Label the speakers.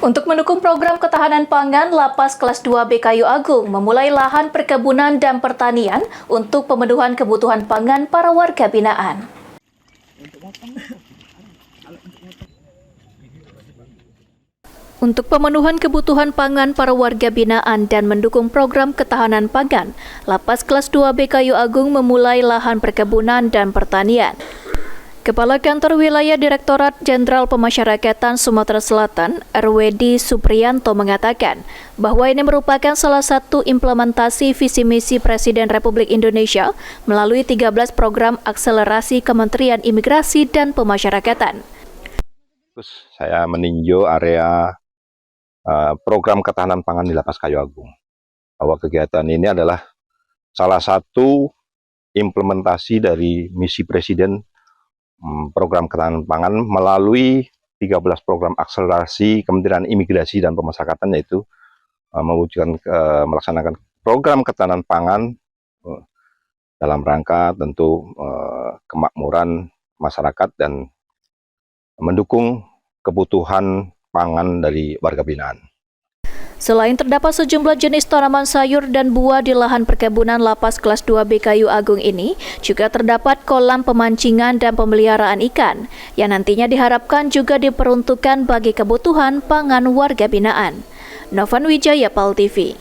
Speaker 1: Untuk mendukung program ketahanan pangan, Lapas Kelas 2 BKU Agung memulai lahan perkebunan dan pertanian untuk pemenuhan kebutuhan pangan para warga binaan. Untuk pemenuhan kebutuhan pangan para warga binaan dan mendukung program ketahanan pangan, Lapas Kelas 2 BKU Agung memulai lahan perkebunan dan pertanian. Kepala Kantor Wilayah Direktorat Jenderal Pemasyarakatan Sumatera Selatan, RWD Supriyanto mengatakan bahwa ini merupakan salah satu implementasi visi misi Presiden Republik Indonesia melalui 13 program akselerasi Kementerian Imigrasi dan Pemasyarakatan.
Speaker 2: Saya meninjau area program ketahanan pangan di Lapas Kayu Agung. Bahwa kegiatan ini adalah salah satu implementasi dari misi Presiden program ketahanan pangan melalui 13 program akselerasi Kementerian Imigrasi dan Pemasyarakatan, yaitu mewujudkan melaksanakan program ketahanan pangan dalam rangka tentu kemakmuran masyarakat dan mendukung kebutuhan pangan dari warga binaan.
Speaker 1: Selain terdapat sejumlah jenis tanaman sayur dan buah di lahan perkebunan Lapas Kelas 2 BKU Agung ini, juga terdapat kolam pemancingan dan pemeliharaan ikan, yang nantinya diharapkan juga diperuntukkan bagi kebutuhan pangan warga binaan. Novan Wijaya, PAL TV.